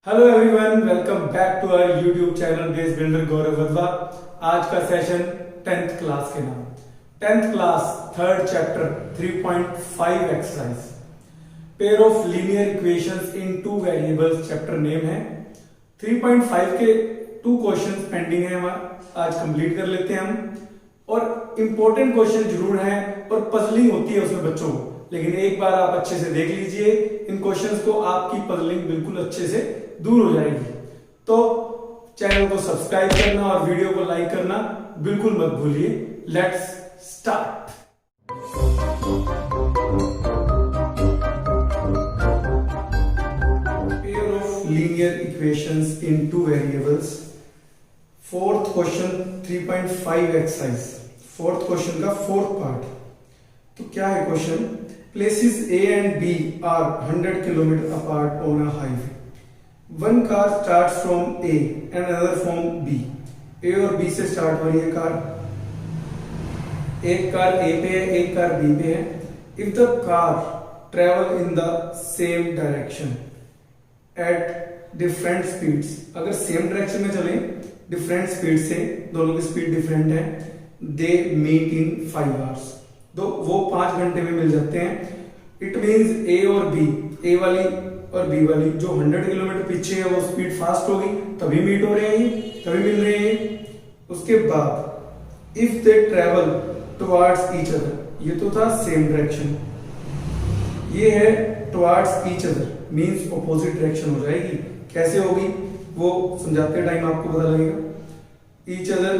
Hello everyone, welcome back to our YouTube channel base builder Gaurav Wadhwa. आज का session 10th class के नाम 10th class third chapter 3.5 exercise pair of linear equations in two variables chapter name है। 3.5 के 2 questions pending है, हमारा आज complete कर लेते हैं हम। और इंपॉर्टेंट क्वेश्चन जरूर है और पजलिंग होती है उसमें बच्चों को, लेकिन एक बार आप अच्छे से देख लीजिए इन क्वेश्चंस को, आपकी पजलिंग बिल्कुल अच्छे से दूर हो जाएगी। तो चैनल को सब्सक्राइब करना और वीडियो को लाइक करना बिल्कुल मत भूलिए। Let's start. Pair of linear equations in two variables, fourth question 3.5 exercise, fourth question का फोर्थ पार्ट। तो क्या है question? Places A and B are 100 kilometre apart on a highway. One car start from A and another from B। A और B से start हो रही है car, एक कार A पे है, एक कार B पे है। If the car travel in the same direction at different speeds, अगर सेम डायरेक्शन में चले डिफरेंट स्पीड से, दोनों की स्पीड डिफरेंट है, दे मीट इन 5 आवर्स, तो वो 5 घंटे में मिल जाते हैं। इट मीन्स A और B, A वाली और B वाली जो 100 किलोमीटर पीछे है वो स्पीड फास्ट होगी, तभी मीट हो रहे हैं, तभी मिल रहे हैं। उसके बाद if they travel towards each other, ये तो था सेम डायरेक्शन, ये है towards each other, means opposite direction हो जाएगी। कैसे होगी वो समझाते टाइम आपको पता लगेगा। Each other,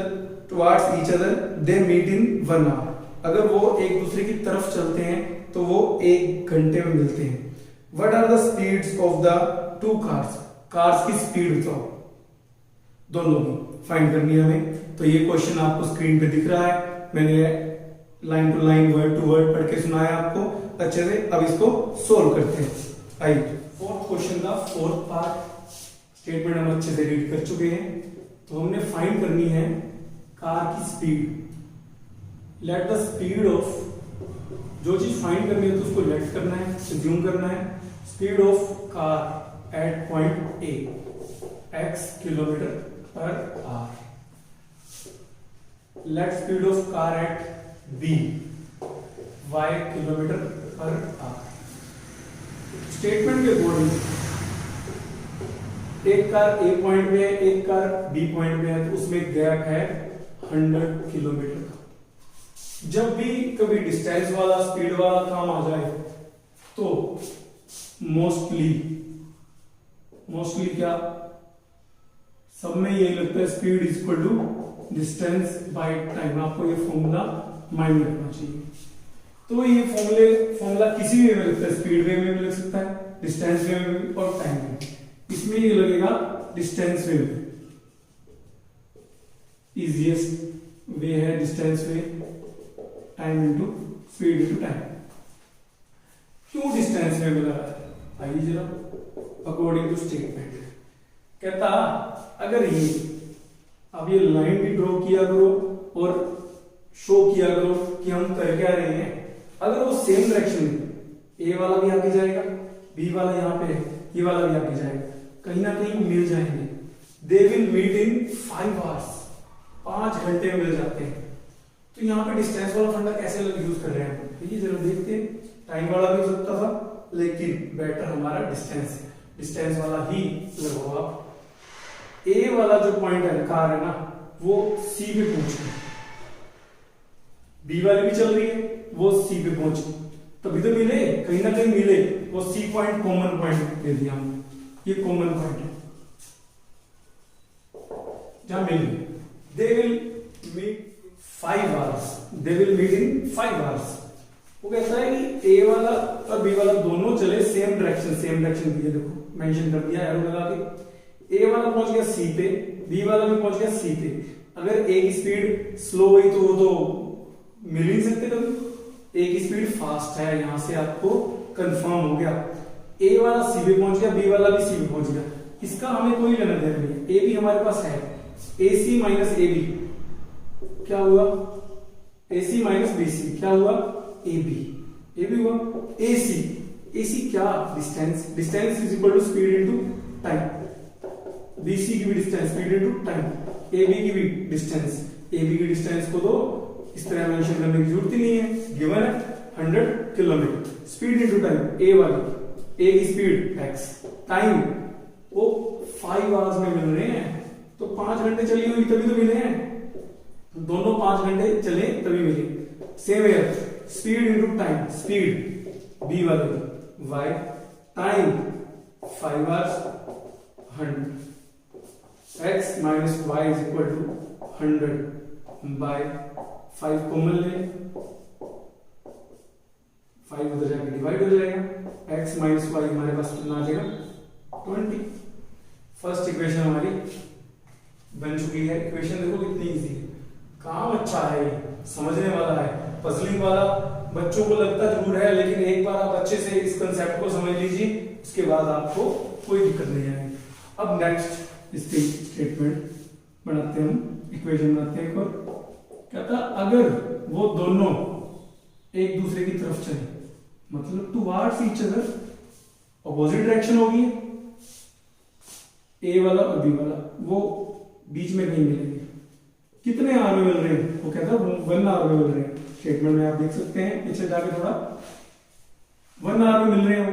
towards each other, they meet in 1 hour. अगर वो एक दूसरे की तरफ चलते हैं तो वो 1 घंटे में मिलते हैं। What are the speeds of the two cars? Cars की स्पीड बताओ, दोनों की फाइंड करनी है हमें। तो ये क्वेश्चन आपको स्क्रीन पे दिख रहा है, मैंने line to line word to word पढ़ के सुनाया आपको अच्छे से। अब इसको सोल्व करते हैं। आइए, फोर्थ क्वेश्चन का फोर्थ पार्ट स्टेटमेंट हम अच्छे से रीड कर चुके हैं। तो हमने फाइंड करनी है कार की speed. Let the speed of, जो चीज फाइंड करनी है तो उसको लेट करना है, अज्यूम करना है। Speed of car eight point A, x kilometre per hour. Let speed of car eight B, y kilometre per hour. Statement के अकॉर्डिंग एक कार A पॉइंट पे है, एक कार B पॉइंट पे है, तो उसमें गैप है 100 किलोमीटर का। जब भी कभी डिस्टेंस वाला स्पीड वाला काम आ जाए तो मोस्टली क्या सब में ये लगता है, speed is equal to distance by time. आपको ये फॉर्मूला माइंड रखना चाहिए। तो ये फॉर्मूला किसी भी में लगता है, स्पीड वे में भी लग सकता है, डिस्टेंस वे में भी और टाइम में। इसमें ये लगेगा डिस्टेंस वे में, इजीएस्ट वे है distance way, time into speed into time. क्यों डिस्टेंस में मिला है? आइए जरा, अकॉर्डिंग टू स्टेटमेंट कहता अगर ये अब ये लाइन भी ड्रॉ किया करो और शो किया करो कि हम कर क्या रहे हैं। अगर वो सेम डायरेक्शन में, ए वाला भी आगे जाएगा, बी वाला यहाँ पे है, ये वाला भी आगे जाएगा, कहीं ना कहीं मिल जाएंगे। They will meet in 5 hours, 5 घंटे में मिल जाते हैं। तो यहाँ पे डिस्टेंस वाला फंडा कैसे यूज कर रहे हैं ये जरा देखते हैं। टाइम वाला भी हो सकता था, लेकिन बेटर हमारा डिस्टेंस वाला ही लगो आप। ए वाला जो पॉइंट है कार है ना, वो सी पे पहुंच गई, बी वाली भी चल रही है, वो सी पे पहुंच गई, तभी तो मिले, कहीं ना कहीं मिले। वो सी पॉइंट कॉमन पॉइंट दे दिया हमने, ये कॉमन पॉइंट है जहां मिल गए। They will meet 5 hours, they will meet in 5 hours. वो कहता है कि ए वाला और बी वाला दोनों चले सेम डायरेक्शन की, देखो मेंशन कर दिया एरो लगा के। ए वाला पहुंच गया सी पे, बी वाला भी पहुंच गया सी पे। अगर ए की स्पीड स्लो हुई तो वो तो मिल ही नहीं सकते कभी। ए की स्पीड फास्ट है, यहां से आपको कंफर्म हो गया। ए वाला सी पे पहुंच गया, बी वाला भी सी पे पहुंच गया, इसका हमें कोई लेना देना नहीं है। ए भी हमारे पास है, a c minus A B क्या हुआ, ए सी माइनस बी सी क्या हुआ, ए बी हुआ। ए सी क्या, distance is equal to speed into time. BC की भी distance, speed into time, AB की भी डिस्टेंस, AB की डिस्टेंस को तो इस तरह मेंशन करने की जरूरत ही नहीं है, गिवन है 100 kilometre. Speed into time, A वाली, A की स्पीड x, टाइम वो 5 आवर्स में मिल रहे हैं, तो 5 घंटे चली हुई तभी तो मिले हैं, दोनों 5 घंटे चले तभी मिले। सेम है, speed into time, speed B वाली y, time 5 hours 100, x minus y is equal to 100 by 5 common ले, 5 उधर जाके डिवाइड हो जाएगा, x माइनस वाई हमारे पास कितना आ जाएगा 20। फर्स्ट इक्वेशन हमारी बन चुकी है। इक्वेशन देखो कितनी इजी है, काम अच्छा है, समझने वाला है, पजलिंग वाला बच्चों को लगता जरूर है, लेकिन एक बार आप अच्छे से इस कंसेप्ट को समझ लीजिए, उसके बाद आपको कोई दिक्कत नहीं आएगी। अब नेक्स्ट इसकी स्टेटमेंट बनाते हैं हम, इक्वेशन बनाते हैं। और कहता अगर वो दोनों एक दूसरे की तरफ चले, मतलब towards each other, opposite direction होगी, ए वाला और बी वाला, वो बीच में नहीं मिलेंगे। कितने आर में मिल रहे हैं, वो कहता है 1 आर में मिल रहे हैं। स्टेटमेंट में आप देख सकते हैं, पीछे जाके थोड़ा 1 आर में मिल रहे हो,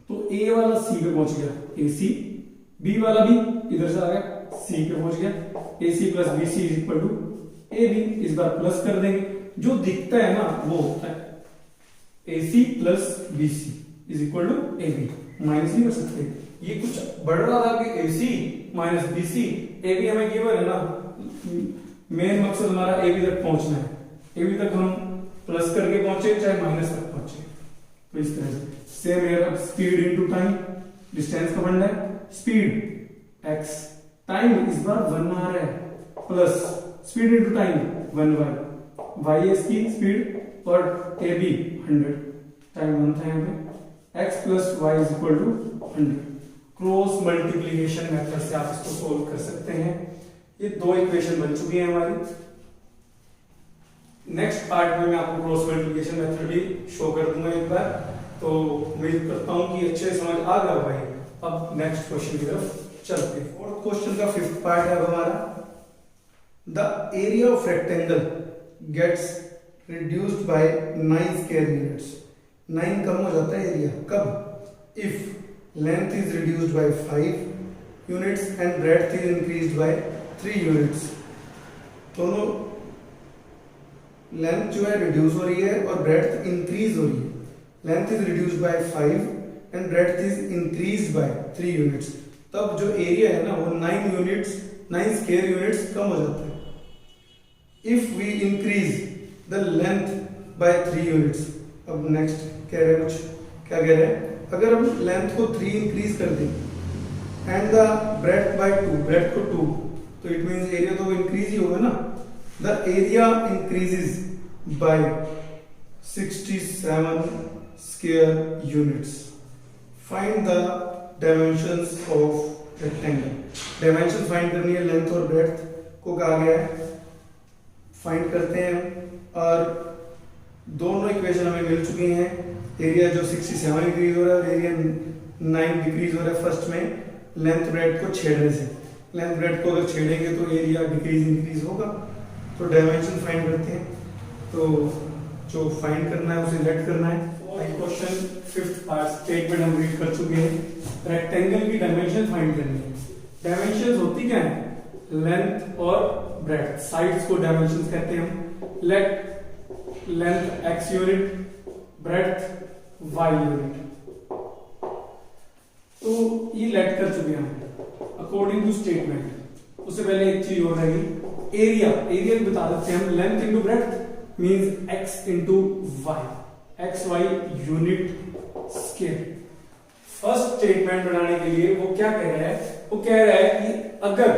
तो ए वाला सी पे पहुंच गया, ए सी, बी वाला भी इधर से आ गया सी पे पहुंच गया, a c plus b c is equal to a b. इस बार प्लस कर देंगे, जो दिखता है ना वो होता है a c plus b c is equal to a b, minus नहीं कर सकते। ये कुछ बढ़ रहा था कि a c minus b c, a b हमें गिवन है ना, मेन मकसद हमारा ए बी तक पहुंचना है, ए बी तक हम प्लस करके पहुंचे चाहे माइनस तक पहुंचे, तो इस तरह से। Same here, speed into time, distance का फंड है, स्पीड x, टाइम इस बार 1 आ रहा है, plus speed into time 1 y है इसकी स्पीड, और ए बी 100, टाइम 1 था यहाँ पे, x plus y is equal to 100। Cross multiplication method से आप इसको सोल्व कर सकते हैं। ये 2 इक्वेशन बन चुकी है हमारी। नेक्स्ट पार्ट में मैं आपको क्रॉस मल्टीप्लिकेशन मेथड भी शो कर दूंगा एक बार, तो उम्मीद करता हूं कि अच्छे समझ आ गया भाई। अब नेक्स्ट क्वेश्चन की तरफ चलते हैं। फोर्थ क्वेश्चन का 5th पार्ट है हमारा, the area of rectangle gets reduced by 9 square units. 9 कम हो जाता है एरिया, कब? If length is reduced by 5 units and breadth is increased by 3 units. दोनों लेंथ जो है रिड्यूस हो रही है और ब्रेड्थ इंक्रीज हो रही है। Length is reduced by 5 and breadth is increased by 3 units, तब जो एरिया है ना वो 9 यूनिट्स, 9 स्क्वायर यूनिट्स कम हो जाता है। If we increase the length by 3 units, अब नेक्स्ट कह रहे हैं कुछ, क्या कह रहे हैं, अगर हम लेंथ को 3 इंक्रीज कर दें and the breadth by 2, breadth को 2, तो इट मींस एरिया तो इंक्रीज ही होगा ना। The area increases by 67 square units. Find the dimensions of rectangle. Dimension find करनी है, लेंथ और ब्रेड्थ को कहा गया है, फाइंड करते हैं। और दोनों इक्वेशन हमें मिल चुकी हैं। एरिया जो 67 इंक्रीज हो रहा है और एरिया 9 डिक्रीज हो रहा है फर्स्ट में लेंथ ब्रेड्थ को छेड़ने से। लेंथ ब्रेड्थ को अगर छेड़ेंगे तो एरिया डिक्रीज इंक्रीज होगा। तो डायमेंशन फाइंड करते हैं, तो जो फाइंड करना है उसे लेट करना है। क्वेश्चन 5th पार्ट स्टेटमेंट हम रीड कर चुके हैं। रेक्टेंगल की डायमेंशन फाइंड करनी है। डायमेंशंस होती क्या है? लेंथ और ब्रेड्थ, साइड्स को डायमेंशंस कहते हैं हम। Late length x unit, breadth y unit. तो ये लेट कर चुके हैं हम अकॉर्डिंग टू स्टेटमेंट। उससे पहले एक चीज और रहेगी, एरिया। एरिया भी बता देते हैं हम, length into breadth means x into y, x y unit scale. First statement बनाने के लिए वो क्या कह रहा है? वो कह रहा है कि अगर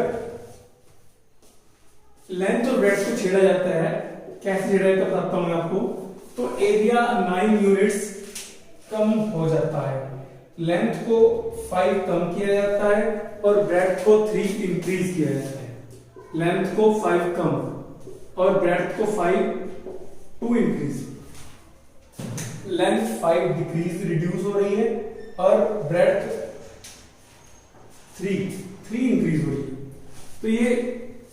लेंथ और ब्रेड्थ को छेड़ा जाता है, कैसे छेड़ा जाता है बताता हूं मैं आपको। तो एरिया 9 यूनिट्स कम हो जाता है, लेंथ को 5 कम किया जाता है और ब्रेड्थ को 3 इंक्रीज किया जाता है। लेंथ को 5 कम और ब्रेड्थ को 2 इंक्रीज। लेंथ 5 डिक्रीज रिड्यूस हो रही है और ब्रेड्थ थ्री इंक्रीज हो रही है। तो ये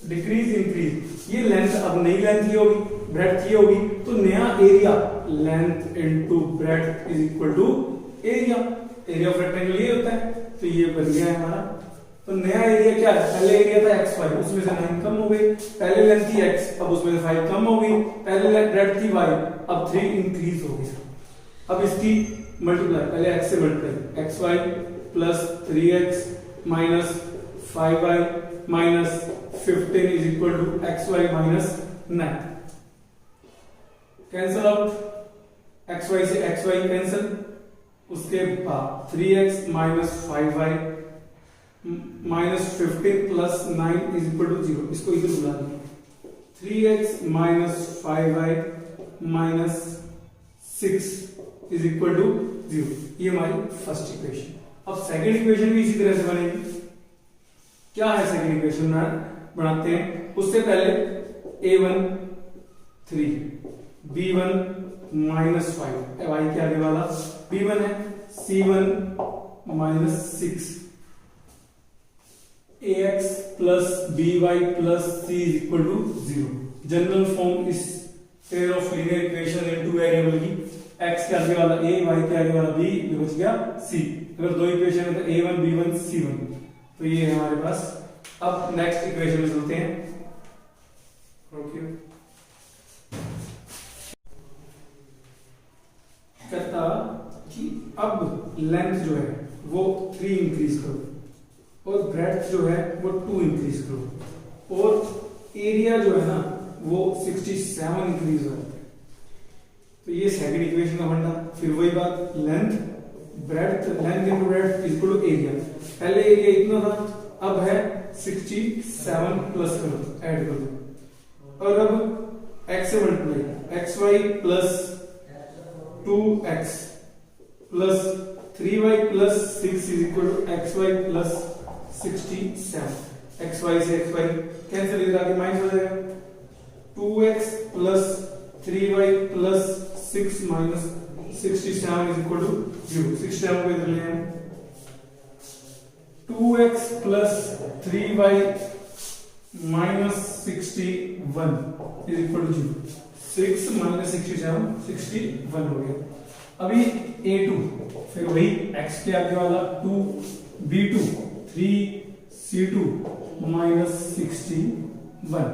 डिक्रीज इंक्रीज, ये लेंथ अब नई लेंथ ये होगी, ब्रेड्थ ये होगी, तो नया area length into breadth is equal to area of rectangle ये होता है। तो ये बन गया है हमारा। तो नया एरिया क्या है, पहले एरिया था x5, उसमें से 9 कम हो गई, पहले लेंथ थी x, अब उसमें से 5 कम हो गई, पहले ब्रेड्थ थी y, अब 3 इंक्रीज हो गया। अब इसकी मल्टीप्लाई, पहले x से multiply, xy plus 3x minus 5y minus 15 is equal to xy minus 9। Cancel out, xy से xy कैंसल, उसके बाद 3x minus 5y minus 15 plus 9 is equal to 0। इसको इधर बुला लीजिए, 3x minus 5y minus 6 is equal to 0। ये हमारी first equation. अब सेकंड इक्वेशन भी इसी तरह से बनेगी। क्या है सेकंड इक्वेशन बनाते हैं, उससे पहले a1 3 b1 माइनस 5 y के आगे वाला b1 है, c1 minus 6 ax plus by plus c is equal to 0। General form इस pair of linear equation in two variable की, x के आगे वाला a, y के आगे वाला b, बच गया c। अगर दो इक्वेशन है तो a1 b1 c1, तो ये है हमारे पास। अब नेक्स्ट इक्वेशन में चलते हैं। ओके, कहता कि अब लेंथ जो है वो 3 इंक्रीज करो और ब्रेड्थ जो है वो 2 इंक्रीज करो और एरिया जो है ना वो 67 इंक्रीज हो। तो ये सेकंड इक्वेशन का फंडा। फिर वही बात, length breadth, length into breadth is equal to area. पहले एरिया इतना था, अब है 67 प्लस करो, ऐड कर दो, और अब x से multiply, xy plus 2x plus 3y plus 6 is equal to xy plus 67। xy से xy कैंसिल, इधर आके माइनस हो जाएगा, 2x plus 3y plus 6 minus 67 is equal to 0। 67 को इधर ले आए, 2x plus 3y minus 61 is equal to 0। 6 minus 67 61 हो गया। अभी a2, फिर वही x के आगे वाला 2 b2 3 c2 माइनस 61।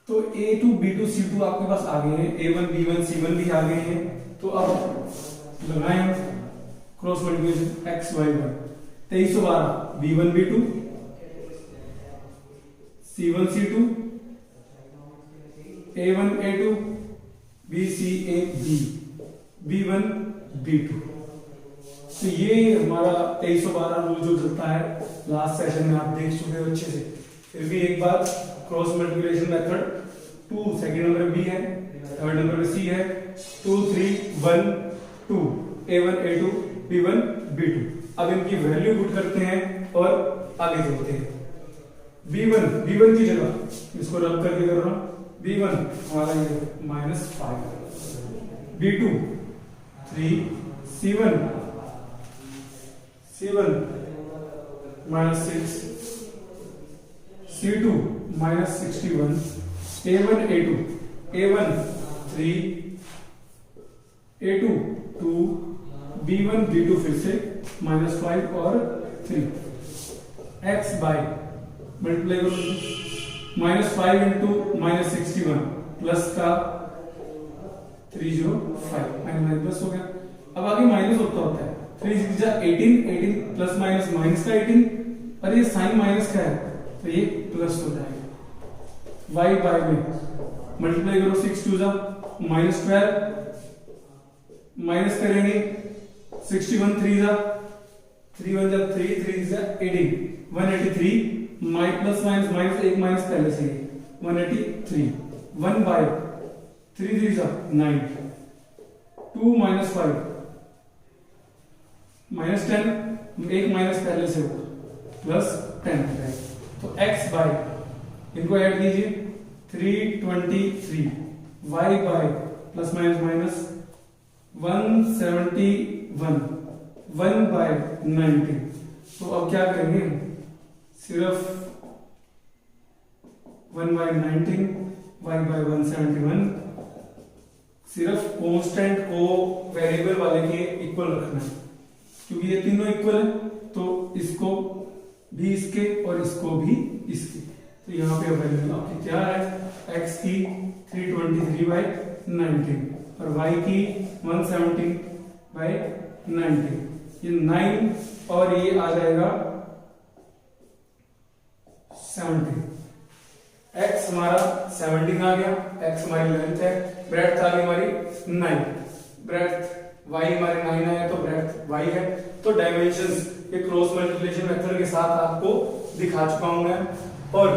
तो a2 b2 c2 आपके पास आ गए हैं, a1 b1 c1 भी आ गए हैं। तो अब लगाएं cross multiplication, x y 1 2312 b1 b2 c1 c2 a1 a2 b c a b b1 b2। तो ये हमारा 2312 रूल जो चलता है, लास्ट सेशन में आप देख चुके हो अच्छे से। फिर भी एक बार, cross multiplication method 2 second number b है, थर्ड नंबर पे सी है, 2 3 1 2 a1 a2 b1 b2। अब इनकी वैल्यू पुट करते हैं और आगे चलते हैं। b1 की जगह इसको रब करके कर रहा हूं, b1 हमारा ये -5, b2 3 c1 -6 c2 -61 a1 a1 3 a2 2 b1 b2 फिर से -5 और 3 x बाय मल्टीप्लाई करो, -5 इंटू -61 प्लस का 305 प्लस हो गया। अब आगे माइनस होता है, 3 6 18 प्लस माइनस माइनस का 18, और ये साइन माइनस का है तो ये प्लस हो जाएगा। y बाय में मल्टीप्लाई करो, 6 2 -12 माइनस करेंगे 61 3 3 1 3 3 18 183 प्लस माइनस माइनस एक माइनस पहले से 183 1 बाय 3 3 9 2 -5 -10 एक माइनस पहले से होगा प्लस 10। तो x बाय, इनको ऐड कीजिए, 323 y by plus minus minus 171 1/90। तो अब क्या करेंगे, सिर्फ 1/19 y/171 सिर्फ कांस्टेंट को वेरिएबल वाले के इक्वल रखना है, क्योंकि ये तीनों इक्वल है तो इसको भी इसके और इसको भी इसके। तो यहाँ पे वैल्यू आपकी क्या है, x की 323/19 और y की 117/19। ये 9 और ये आ जाएगा 70। x हमारा 17 आ गया, x हमारी लेंथ है, ब्रेड्थ आ गई हमारी 9, ब्रेड्थ y हमारे 9 है तो ब्रेड्थ y है। तो डायमेंशंस ये क्रॉस मल्टीप्लिकेशन मेथड के साथ आपको दिखा चुका हूं मैं, और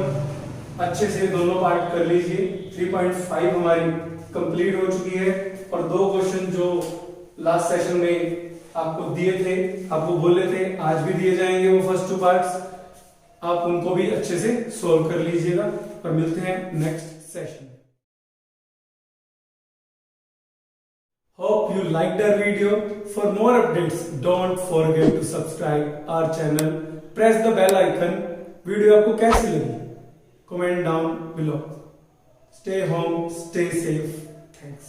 अच्छे से दोनों पार्ट कर लीजिए। 3.5 हमारी कंप्लीट हो चुकी है, और 2 क्वेश्चन जो लास्ट सेशन में आपको दिए थे, आपको बोले थे आज भी दिए जाएंगे, वो फर्स्ट 2 पार्ट्स आप उनको भी अच्छे से सॉल्व कर लीजिएगा, और मिलते हैं next session. Hope you liked our video. For more updates, don't forget to subscribe our channel. Press the bell icon. Video आपको कैसी लगी? Comment down below. Stay home, stay safe. Thanks.